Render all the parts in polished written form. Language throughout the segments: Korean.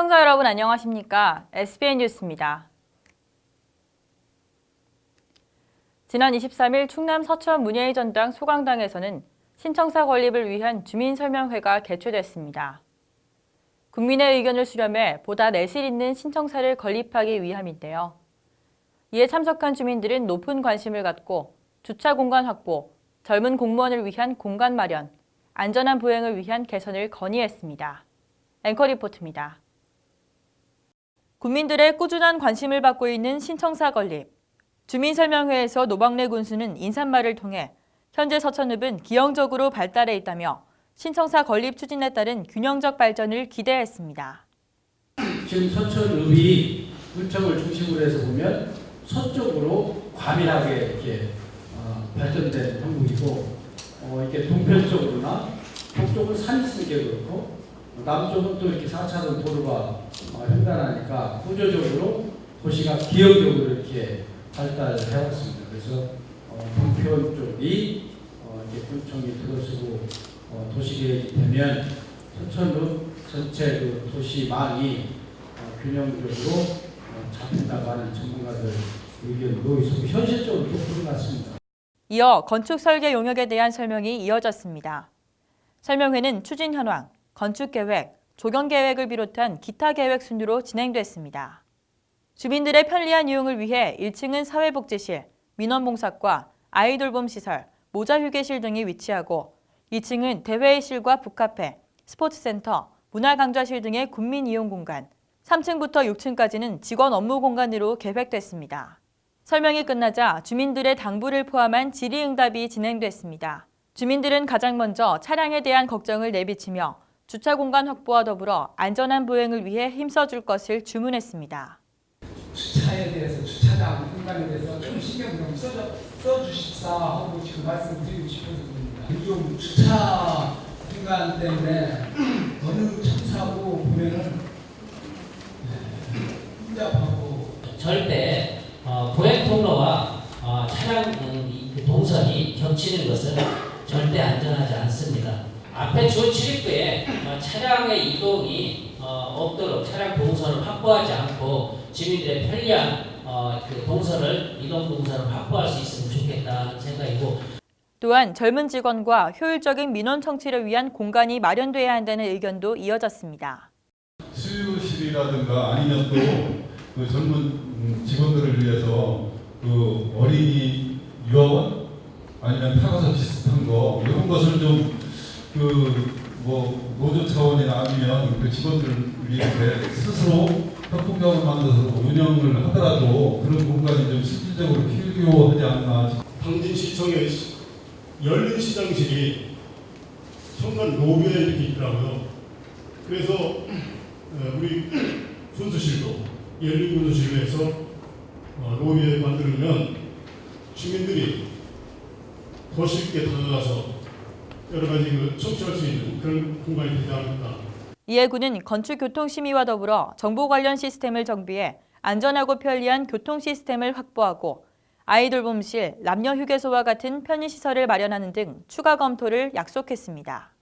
시청자 여러분 안녕하십니까? SBN 뉴스입니다. 지난 23일 충남 서천 문예의 전당 소강당에서는 신청사 건립을 위한 주민설명회가 개최됐습니다. 국민의 의견을 수렴해 보다 내실 있는 신청사를 건립하기 위함인데요. 이에 참석한 주민들은 높은 관심을 갖고 주차 공간 확보, 젊은 공무원을 위한 공간 마련, 안전한 보행을 위한 개선을 건의했습니다. 앵커 리포트입니다. 국민들의 꾸준한 관심을 받고 있는 신청사 건립. 주민설명회에서 노박래 군수는 인사말을 통해 현재 서천읍은 기형적으로 발달해 있다며 신청사 건립 추진에 따른 균형적 발전을 기대했습니다. 지금 서천읍이 구청을 중심으로 해서 보면 서쪽으로 과밀하게 이렇게 발전된 형국이고 이렇게 동편적으로나 북쪽은 산이 쓰는 게 그렇고 남쪽은 또 이렇게 4차선 도로가 횡단하니까 구조적으로 도시가 기형적으로 이렇게 발달해 왔습니다. 그래서 동편 쪽이 이제 군청이 들어서고 도시계획이 되면 서천읍 전체 그 도시망이 균형적으로 잡힌다고 하는 전문가들 의견도 있었고 현실적으로 또 그런 것 같습니다. 이어 건축 설계 용역에 대한 설명이 이어졌습니다. 설명회는 추진 현황, 건축 계획, 조경 계획을 비롯한 기타 계획 순으로 진행됐습니다. 주민들의 편리한 이용을 위해 1층은 사회복지실, 민원봉사과, 아이돌봄 시설, 모자휴게실 등이 위치하고 2층은 대회의실과 북카페, 스포츠센터, 문화강좌실 등의 국민 이용 공간, 3층부터 6층까지는 직원 업무 공간으로 계획됐습니다. 설명이 끝나자 주민들의 당부를 포함한 질의응답이 진행됐습니다. 주민들은 가장 먼저 차량에 대한 걱정을 내비치며 주차 공간 확보와 더불어 안전한 보행을 위해 힘써줄 것을 주문했습니다. 주차에 대해서 주차장 공간에 대해서 좀 신경 좀 써주십사 하고 지금 말씀드리고 싶어서 그럽니다. 좀 주차 공간 때문에 어느 참사고 보면은 혼잡하고 절대 보행 통로와 차량 동선이 겹치는 것은 절대 안전하지 않습니다. 앞에 주 출입구에 차량의 이동이 없도록 차량 동선을 확보하지 않고 주민들의 편리한 이동 동선을 확보할 수 있으면 좋겠다는 생각이고, 또한 젊은 직원과 효율적인 민원 청취를 위한 공간이 마련돼야 한다는 의견도 이어졌습니다. 수유실이라든가 아니면 또 그 젊은 직원들을 위해서 그 어린이 유아원 아니면 타가서 비슷한 거 이런 것을 좀 노조 차원이나 아니면 그 직원들을 위해서 스스로 협동조합을 만들어서 운영을 하더라도 그런 공간이 좀 실질적으로 필요하지 않나. 당진시청에 열린 시장실이 현관 로비에 이렇게 있더라고요. 그래서 우리 분수실도 열린 분수실로 해서 로비에 만들면 주민들이 더 쉽게 다가가서 여러 가지 청취할 수 있는 그런 공간이 되지 않을까. 이에 군은 건축교통심의와 더불어 정보 관련 시스템을 정비해 안전하고 편리한 교통 시스템을 확보하고 아이돌봄실, 남녀휴게소와 같은 편의시설을 마련하는 등 추가 검토를 약속했습니다.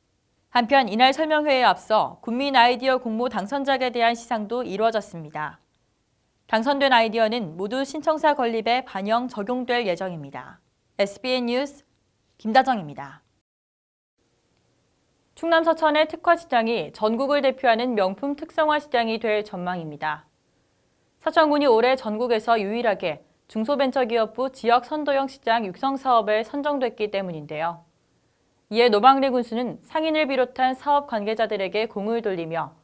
한편 이날 설명회에 앞서 국민 아이디어 공모 당선작에 대한 시상도 이루어졌습니다. 당선된 아이디어는 모두 신청사 건립에 반영 적용될 예정입니다. SBN 뉴스 김다정입니다. 충남 서천의 특화시장이 전국을 대표하는 명품 특성화 시장이 될 전망입니다. 서천군이 올해 전국에서 유일하게 중소벤처기업부 지역 선도형 시장 육성 사업에 선정됐기 때문인데요. 이에 노박래 군수는 상인을 비롯한 사업 관계자들에게 공을 돌리며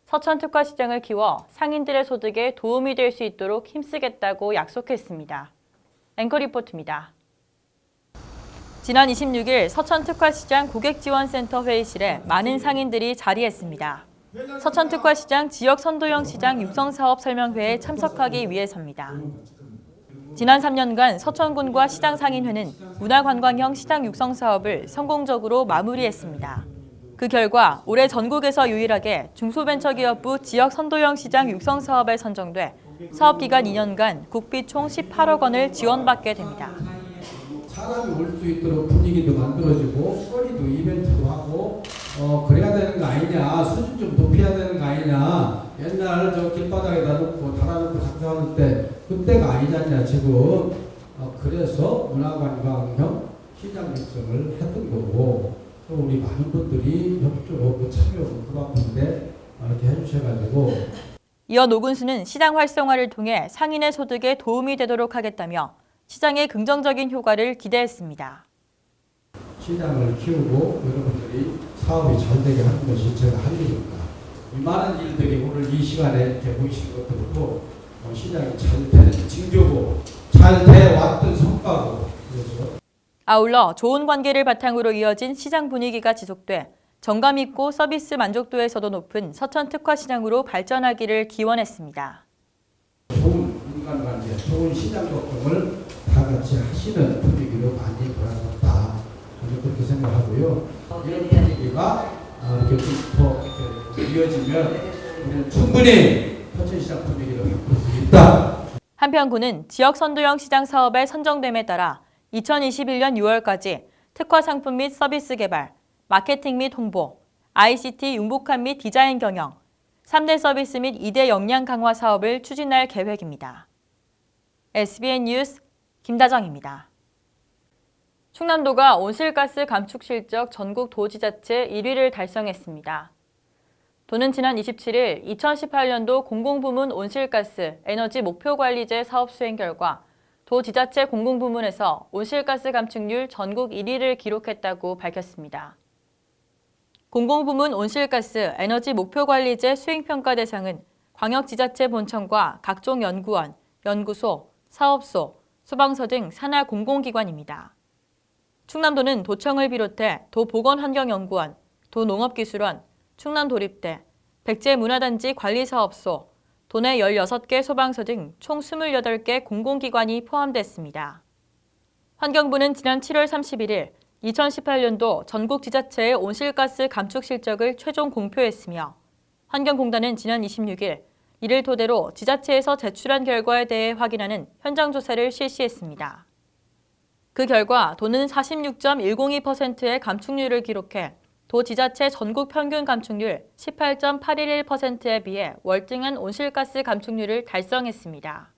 서천 특화시장을 키워 상인들의 소득에 도움이 될 수 있도록 힘쓰겠다고 약속했습니다. 앵커 리포트입니다. 지난 26일 서천 특화시장 고객지원센터 회의실에 많은 상인들이 자리했습니다. 서천 특화시장 지역 선도형 시장 육성사업 설명회에 참석하기 위해서입니다. 지난 3년간 서천군과 시장 상인회는 문화관광형 시장 육성 사업을 성공적으로 마무리했습니다. 그 결과 올해 전국에서 유일하게 중소벤처기업부 지역 선도형 시장 육성 사업에 선정돼 사업기간 2년간 국비 총 18억 원을 지원받게 됩니다. 사람이 올 수 있도록 분위기도 만들어지고 거리도 이벤트도 하고 그래야 되는 거 아니냐, 수준 좀 높여야 되는 거 아니냐. 옛날 아니냐 지금 그래서 문화관광형 시장 육성을 했던 거고 또 우리 많은 분들이 협조하고 참여하고 그 바쁜데 이렇게 해주셔가지고 이어 노군수는 시장 활성화를 통해 상인의 소득에 도움이 되도록 하겠다며 시장의 긍정적인 효과를 기대했습니다. 시장을 키우고 여러분들이 사업이 잘 되게 하는 것이 제가 할 일입니다. 이 많은 일들이 오늘 이 시간에 이렇게 보이시는 것들도 시장이 잘 되는 징조고 잘 돼왔던 성과고 그래서 아울러 좋은 관계를 바탕으로 이어진 시장 분위기가 지속돼 정감 있고 서비스 만족도에서도 높은 서천 특화시장으로 발전하기를 기원했습니다. 좋은 인간관계, 좋은 시장 활동을 다 같이 하시는 분위기로 많이 돌아섰다. 저는 그렇게 생각하고요. 이런 분위기가 이렇게 더 이어지면 우리는 충분히 서천시장 분위기를 바꿀 수 있다. 한편 군은 지역 선도형 시장 사업의 선정됨에 따라 2021년 6월까지 특화 상품 및 서비스 개발, 마케팅 및 홍보, ICT 융복합 및 디자인 경영, 3대 서비스 및 2대 역량 강화 사업을 추진할 계획입니다. SBN 뉴스 김다정입니다. 충남도가 온실가스 감축 실적 전국 도지자체 1위를 달성했습니다. 도는 지난 27일 2018년도 공공부문 온실가스 에너지 목표관리제 사업 수행 결과 도지자체 공공부문에서 온실가스 감축률 전국 1위를 기록했다고 밝혔습니다. 공공부문 온실가스 에너지 목표관리제 수행평가 대상은 광역지자체 본청과 각종 연구원, 연구소, 사업소, 소방서 등 산하 공공기관입니다. 충남도는 도청을 비롯해 도보건환경연구원, 도농업기술원, 충남도립대, 백제문화단지 관리사업소, 도내 16개 소방서 등 총 28개 공공기관이 포함됐습니다. 환경부는 지난 7월 31일 2018년도 전국 지자체의 온실가스 감축 실적을 최종 공표했으며 환경공단은 지난 26일 이를 토대로 지자체에서 제출한 결과에 대해 확인하는 현장 조사를 실시했습니다. 그 결과 도는 46.102%의 감축률을 기록해 도지자체 전국 평균 감축률 18.811%에 비해 월등한 온실가스 감축률을 달성했습니다.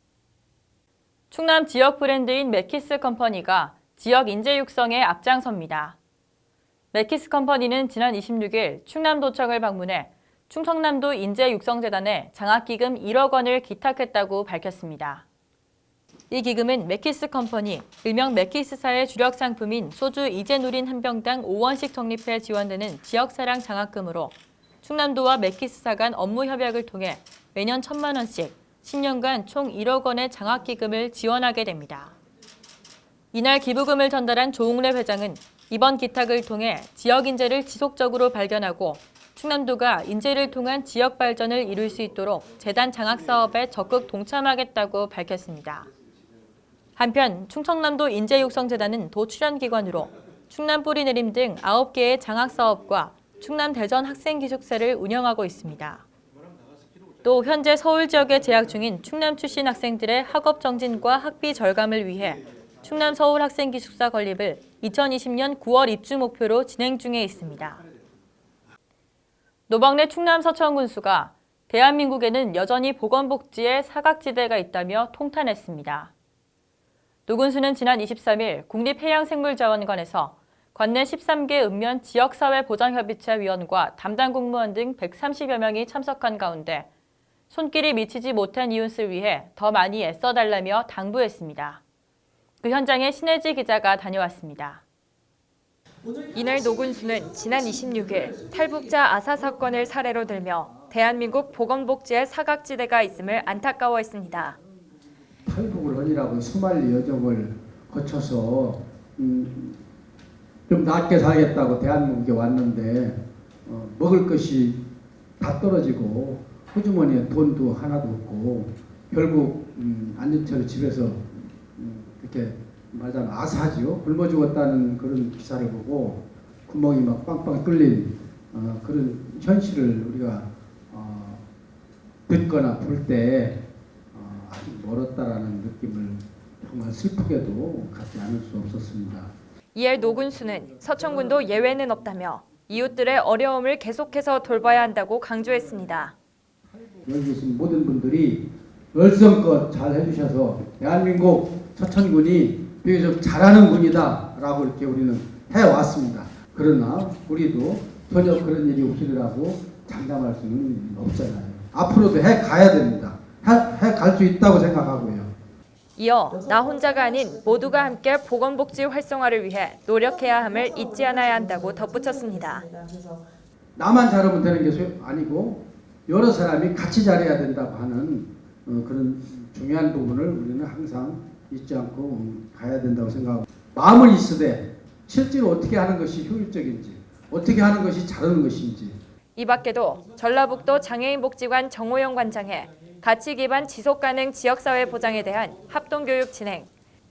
충남 지역 브랜드인 맥키스 컴퍼니가 지역 인재 육성에 앞장섭니다. 맥키스 컴퍼니는 지난 26일 충남도청을 방문해 충청남도 인재육성재단에 장학기금 1억 원을 기탁했다고 밝혔습니다. 이 기금은 맥키스 컴퍼니, 일명 맥키스사의 주력 상품인 소주 이제누린 한 병당 5원씩 적립해 지원되는 지역사랑 장학금으로 충남도와 맥키스사 간 업무 협약을 통해 매년 1,000만 원씩 10년간 총 1억 원의 장학기금을 지원하게 됩니다. 이날 기부금을 전달한 조웅래 회장은 이번 기탁을 통해 지역 인재를 지속적으로 발견하고 충남도가 인재를 통한 지역 발전을 이룰 수 있도록 재단 장학 사업에 적극 동참하겠다고 밝혔습니다. 한편 충청남도 인재육성재단은 도 출연기관으로 충남 뿌리내림 등 9개의 장학 사업과 충남 대전 학생기숙사를 운영하고 있습니다. 또 현재 서울 지역에 재학 중인 충남 출신 학생들의 학업 정진과 학비 절감을 위해 충남 서울 학생기숙사 건립을 2020년 9월 입주 목표로 진행 중에 있습니다. 노박래 충남 서천군수가 대한민국에는 여전히 보건복지에 사각지대가 있다며 통탄했습니다. 노군수는 지난 23일 국립해양생물자원관에서 관내 13개 읍면 지역사회보장협의체 위원과 담당 공무원 등 130여 명이 참석한 가운데 손길이 미치지 못한 이웃을 위해 더 많이 애써달라며 당부했습니다. 그 현장에 신혜지 기자가 다녀왔습니다. 이날 노군수는 지난 26일 탈북자 아사 사건을 사례로 들며 대한민국 보건복지에 사각지대가 있음을 안타까워했습니다. 탈북을 하느라고 수말리 여정을 거쳐서 좀 낫게 살겠다고 대한민국에 왔는데 먹을 것이 다 떨어지고 호주머니에 돈도 하나도 없고 결국 안전처리 집에서 이렇게 말하자면 아사지요. 굶어 죽었다는 그런 기사를 보고 구멍이 막 빵빵 뚫린 그런 현실을 우리가 듣거나 볼 때 아직 멀었다라는 느낌을 정말 슬프게도 갖지 않을 수 없었습니다. 이에 노군수는 서천군도 예외는 없다며 이웃들의 어려움을 계속해서 돌봐야 한다고 강조했습니다. 여기 계신 모든 분들이 열성껏 잘 해주셔서 대한민국 서천군이 비교적 잘하는 군이다라고 이렇게 우리는 해왔습니다. 그러나 우리도 전혀 그런 일이 없으리라고 장담할 수는 없잖아요. 앞으로도 해 가야 됩니다. 해 갈 수 있다고 생각하고요. 이어 나 혼자가 아닌 모두가 함께 보건복지 활성화를 위해 노력해야 함을 잊지 않아야 한다고 덧붙였습니다. 나만 잘하면 되는 게 아니고 여러 사람이 같이 잘해야 된다고 하는 그런 중요한 부분을 우리는 항상 잊지 않고 가야 된다고 생각하고 마음을 있으되 실제로 어떻게 하는 것이 효율적인지 어떻게 하는 것이 잘하는 것인지 이 밖에도 전라북도 장애인복지관 정호영 관장의 가치 기반 지속가능 지역사회 보장에 대한 합동교육 진행,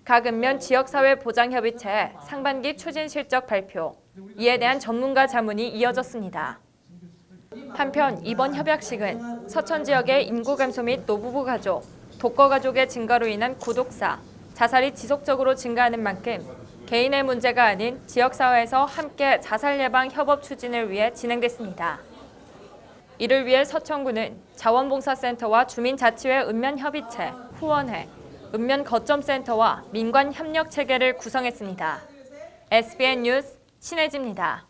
각 읍면 지역사회 보장협의체 상반기 추진 실적 발표, 이에 대한 전문가 자문이 이어졌습니다. 한편 이번 협약식은 서천 지역의 인구 감소 및 노부부 가족, 독거 가족의 증가로 인한 구독사, 자살이 지속적으로 증가하는 만큼 개인의 문제가 아닌 지역사회에서 함께 자살 예방 협업 추진을 위해 진행됐습니다. 이를 위해 서천군은 자원봉사센터와 주민자치회 읍면협의체, 후원회, 읍면거점센터와 민관협력체계를 구성했습니다. SBN 뉴스 신혜지입니다.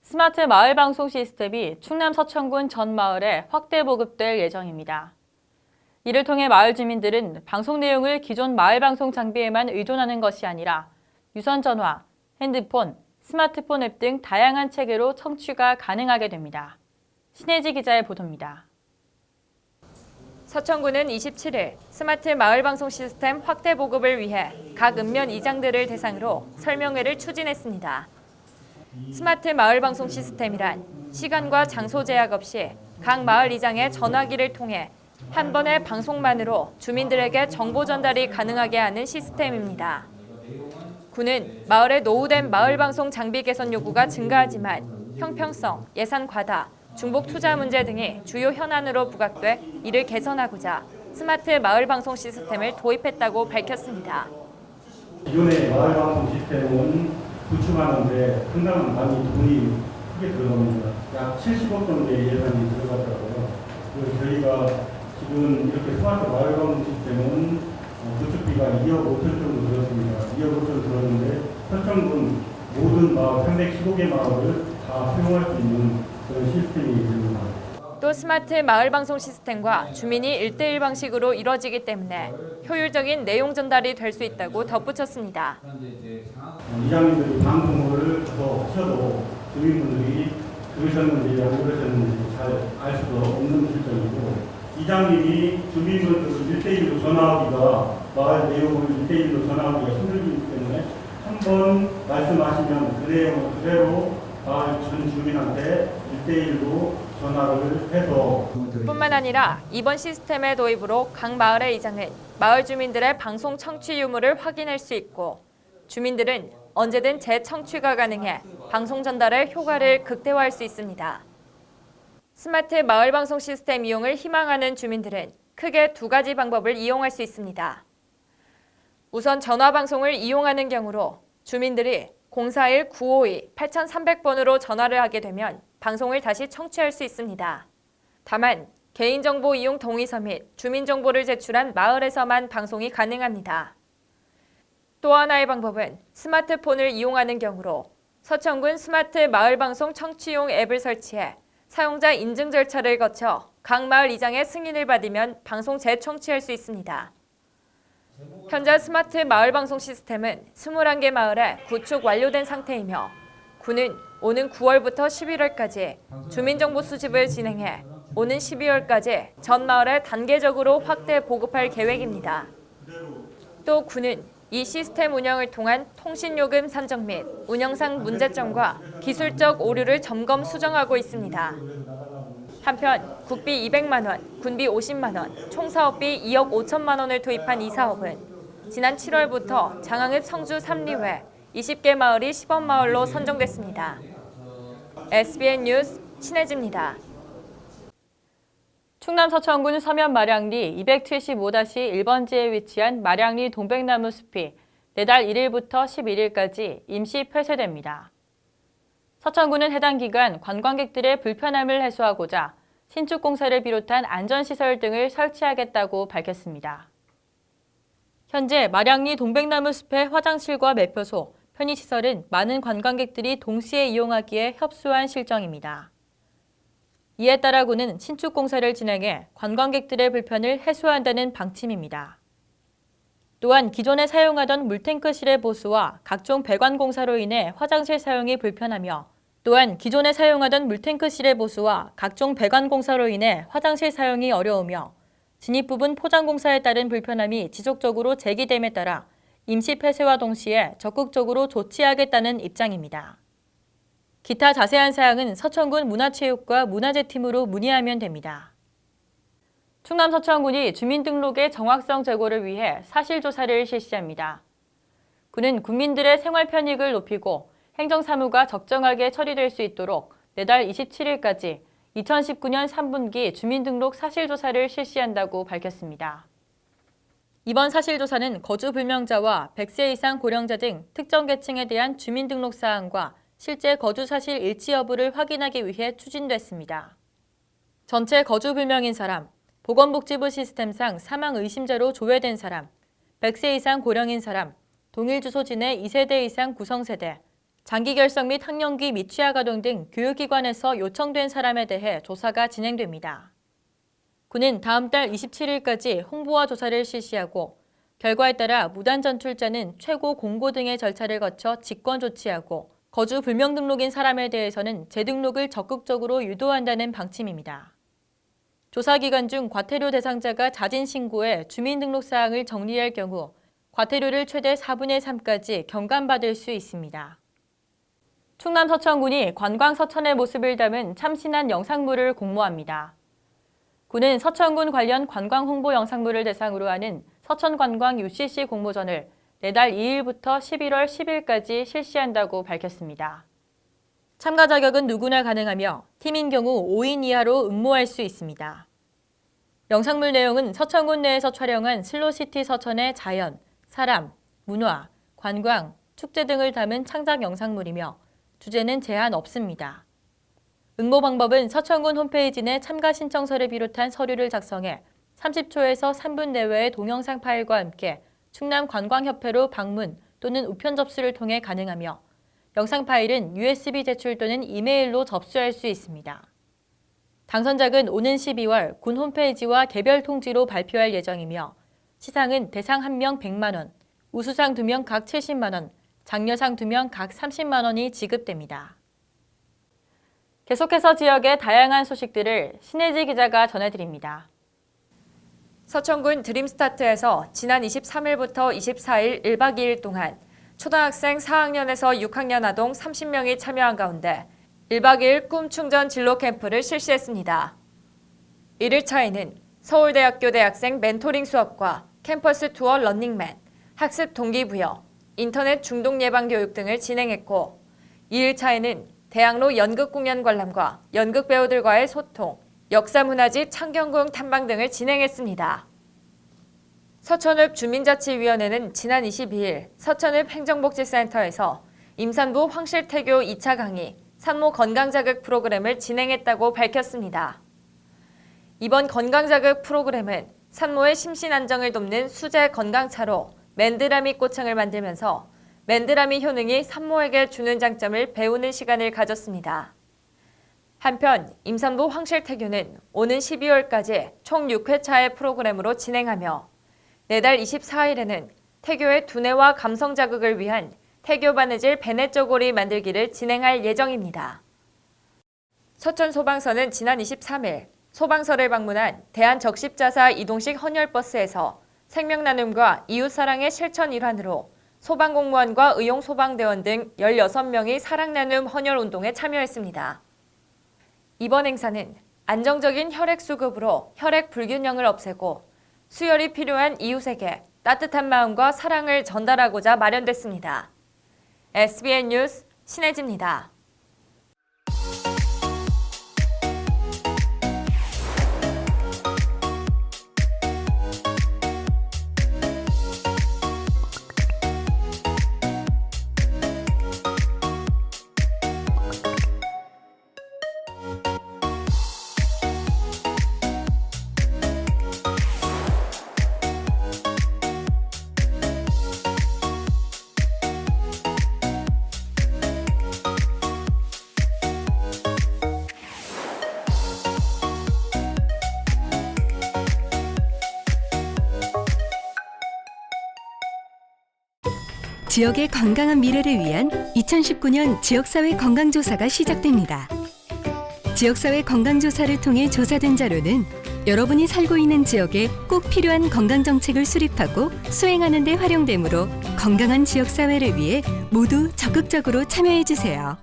스마트 마을 방송 시스템이 충남 서천군 전 마을에 확대 보급될 예정입니다. 이를 통해 마을 주민들은 방송 내용을 기존 마을 방송 장비에만 의존하는 것이 아니라 유선 전화, 핸드폰, 스마트폰 앱 등 다양한 체계로 청취가 가능하게 됩니다. 신혜지 기자의 보도입니다. 서천군은 27일 스마트 마을 방송 시스템 확대 보급을 위해 각 읍면 이장들을 대상으로 설명회를 추진했습니다. 스마트 마을 방송 시스템이란 시간과 장소 제약 없이 각 마을 이장의 전화기를 통해 한 번의 방송만으로 주민들에게 정보 전달이 가능하게 하는 시스템입니다. 군은 마을에 노후된 마을 방송 장비 개선 요구가 증가하지만 형평성, 예산 과다, 중복 투자 문제 등이 주요 현안으로 부각돼 이를 개선하고자 스마트 마을 방송 시스템을 도입했다고 밝혔습니다. 기존의 마을 방송 시스템은 구축하는데 상당한 많이 돈이 크게 들어갑니다. 약 70억 정도의 예산이 들어갔다고요. 그래서 저희가 지금 이렇게 스마트 마을 방송 시스템은 구축비가 2억 5천 정도 들었습니다. 2억 5천 들었는데 서천군 모든 마을 315개 마을을 다 사용할 수 있는 그런 시스템이 됩니다. 또 스마트 마을 방송 시스템과 주민이 1대1 방식으로 이뤄지기 때문에 효율적인 내용 전달이 될 수 있다고 덧붙였습니다. 이장님들이 방송을 더 하셔도 주민분들이 들으셨는지 안 들으셨는지 잘 알 수도 없는 실정이고 이장님이 주민분들 1대1로 전화하기가 마을 내용을 1대1로 전화하기가 힘들기 때문에 한 번 말씀하시면 그 내용을 그대로 마을 전 주민한테 1대1로 전화를 해서 뿐만 아니라 이번 시스템의 도입으로 각 마을의 이장은 마을 주민들의 방송 청취 유무를 확인할 수 있고 주민들은 언제든 재청취가 가능해 방송 전달의 효과를 극대화할 수 있습니다. 스마트 마을 방송 시스템 이용을 희망하는 주민들은 크게 두 가지 방법을 이용할 수 있습니다. 우선 전화 방송을 이용하는 경우로 주민들이 041-952-8300번으로 전화를 하게 되면 방송을 다시 청취할 수 있습니다. 다만 개인정보 이용 동의서 및 주민정보를 제출한 마을에서만 방송이 가능합니다. 또 하나의 방법은 스마트폰을 이용하는 경우로 서천군 스마트 마을방송 청취용 앱을 설치해 사용자 인증 절차를 거쳐 각 마을 이장의 승인을 받으면 방송 재청취할 수 있습니다. 현재 스마트 마을방송 시스템은 21개 마을에 구축 완료된 상태이며 군은 오는 9월부터 11월까지 주민정보 수집을 진행해 오는 12월까지 전 마을에 단계적으로 확대 보급할 계획입니다. 또 군은 이 시스템 운영을 통한 통신요금 산정 및 운영상 문제점과 기술적 오류를 점검 수정하고 있습니다. 한편 국비 200만 원, 군비 50만 원, 총 사업비 2억 5천만 원을 투입한 이 사업은 지난 7월부터 장항읍 성주 3리회 20개 마을이 시범마을로 선정됐습니다. SBN 뉴스 신혜지입니다. 충남 서천군 서면 마량리 275-1번지에 위치한 마량리 동백나무 숲이 내달 1일부터 11일까지 임시 폐쇄됩니다. 서천군은 해당 기간 관광객들의 불편함을 해소하고자 신축 공사를 비롯한 안전시설 등을 설치하겠다고 밝혔습니다. 현재 마량리 동백나무 숲의 화장실과 매표소, 편의시설은 많은 관광객들이 동시에 이용하기에 협소한 실정입니다. 이에 따라 군은 신축 공사를 진행해 관광객들의 불편을 해소한다는 방침입니다. 또한 기존에 사용하던 물탱크실의 보수와 각종 배관 공사로 인해 화장실 사용이 불편하며 또한 기존에 사용하던 물탱크실의 보수와 각종 배관 공사로 인해 화장실 사용이 어려우며 진입 부분 포장 공사에 따른 불편함이 지속적으로 제기됨에 따라 임시 폐쇄와 동시에 적극적으로 조치하겠다는 입장입니다. 기타 자세한 사항은 서천군 문화체육과 문화재팀으로 문의하면 됩니다. 충남 서천군이 주민등록의 정확성 제고를 위해 사실조사를 실시합니다. 군은 국민들의 생활 편익을 높이고 행정사무가 적정하게 처리될 수 있도록 내달 27일까지 2019년 3분기 주민등록 사실조사를 실시한다고 밝혔습니다. 이번 사실조사는 거주불명자와 100세 이상 고령자 등 특정 계층에 대한 주민등록 사항과 실제 거주 사실 일치 여부를 확인하기 위해 추진됐습니다. 전체 거주불명인 사람, 보건복지부 시스템상 사망 의심자로 조회된 사람, 100세 이상 고령인 사람, 동일 주소지 내 2세대 이상 구성세대, 장기결석 및 학령기 미취학아동 등 교육기관에서 요청된 사람에 대해 조사가 진행됩니다. 군은 다음 달 27일까지 홍보와 조사를 실시하고 결과에 따라 무단전출자는 최고 공고 등의 절차를 거쳐 직권 조치하고 거주 불명등록인 사람에 대해서는 재등록을 적극적으로 유도한다는 방침입니다. 조사 기간 중 과태료 대상자가 자진 신고해 주민등록 사항을 정리할 경우 과태료를 최대 4분의 3까지 경감받을 수 있습니다. 충남 서천군이 관광 서천의 모습을 담은 참신한 영상물을 공모합니다. 군은 서천군 관련 관광 홍보 영상물을 대상으로 하는 서천관광 UCC 공모전을 내달 2일부터 11월 10일까지 실시한다고 밝혔습니다. 참가 자격은 누구나 가능하며 팀인 경우 5인 이하로 응모할 수 있습니다. 영상물 내용은 서천군 내에서 촬영한 슬로시티 서천의 자연, 사람, 문화, 관광, 축제 등을 담은 창작 영상물이며 주제는 제한 없습니다. 응모 방법은 서천군 홈페이지 내 참가 신청서를 비롯한 서류를 작성해 30초에서 3분 내외의 동영상 파일과 함께 충남관광협회로 방문 또는 우편 접수를 통해 가능하며 영상 파일은 USB 제출 또는 이메일로 접수할 수 있습니다. 당선작은 오는 12월 군 홈페이지와 개별 통지로 발표할 예정이며 시상은 대상 1명 100만 원, 우수상 2명 각 70만 원, 장려상 2명 각 30만 원이 지급됩니다. 계속해서 지역의 다양한 소식들을 신혜지 기자가 전해드립니다. 서천군 드림스타트에서 지난 23일부터 24일 1박 2일 동안 초등학생 4학년에서 6학년 아동 30명이 참여한 가운데 1박 2일 꿈충전 진로 캠프를 실시했습니다. 1일차에는 서울대학교 대학생 멘토링 수업과 캠퍼스 투어 런닝맨, 학습 동기부여, 인터넷 중독 예방 교육 등을 진행했고 2일차에는 대학로 연극공연 관람과 연극 배우들과의 소통, 역사문화지 창경궁 탐방 등을 진행했습니다. 서천읍 주민자치위원회는 지난 22일 서천읍 행정복지센터에서 임산부 황실태교 2차 강의, 산모 건강자극 프로그램을 진행했다고 밝혔습니다. 이번 건강자극 프로그램은 산모의 심신 안정을 돕는 수제 건강차로 맨드라미 꼬창을 만들면서 맨드라미 효능이 산모에게 주는 장점을 배우는 시간을 가졌습니다. 한편 임산부 황실태교는 오는 12월까지 총 6회차의 프로그램으로 진행하며 내달 24일에는 태교의 두뇌와 감성 자극을 위한 태교 바느질 베네쪼고리 만들기를 진행할 예정입니다. 서천소방서는 지난 23일 소방서를 방문한 대한적십자사 이동식 헌혈버스에서 생명나눔과 이웃사랑의 실천 일환으로 소방공무원과 의용소방대원 등 16명이 사랑나눔 헌혈운동에 참여했습니다. 이번 행사는 안정적인 혈액수급으로 혈액 불균형을 없애고 수혈이 필요한 이웃에게 따뜻한 마음과 사랑을 전달하고자 마련됐습니다. SBN 뉴스 신혜지입니다. 지역의 건강한 미래를 위한 2019년 지역사회 건강조사가 시작됩니다. 지역사회 건강조사를 통해 조사된 자료는 여러분이 살고 있는 지역에 꼭 필요한 건강정책을 수립하고 수행하는 데 활용되므로 건강한 지역사회를 위해 모두 적극적으로 참여해주세요.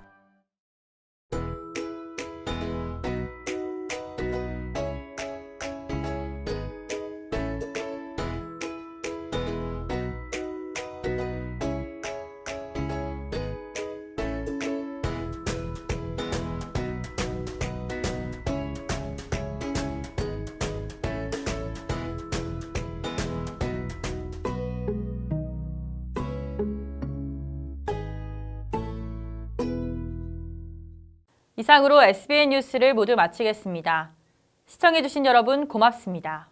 이상으로 SBN 뉴스를 모두 마치겠습니다. 시청해주신 여러분 고맙습니다.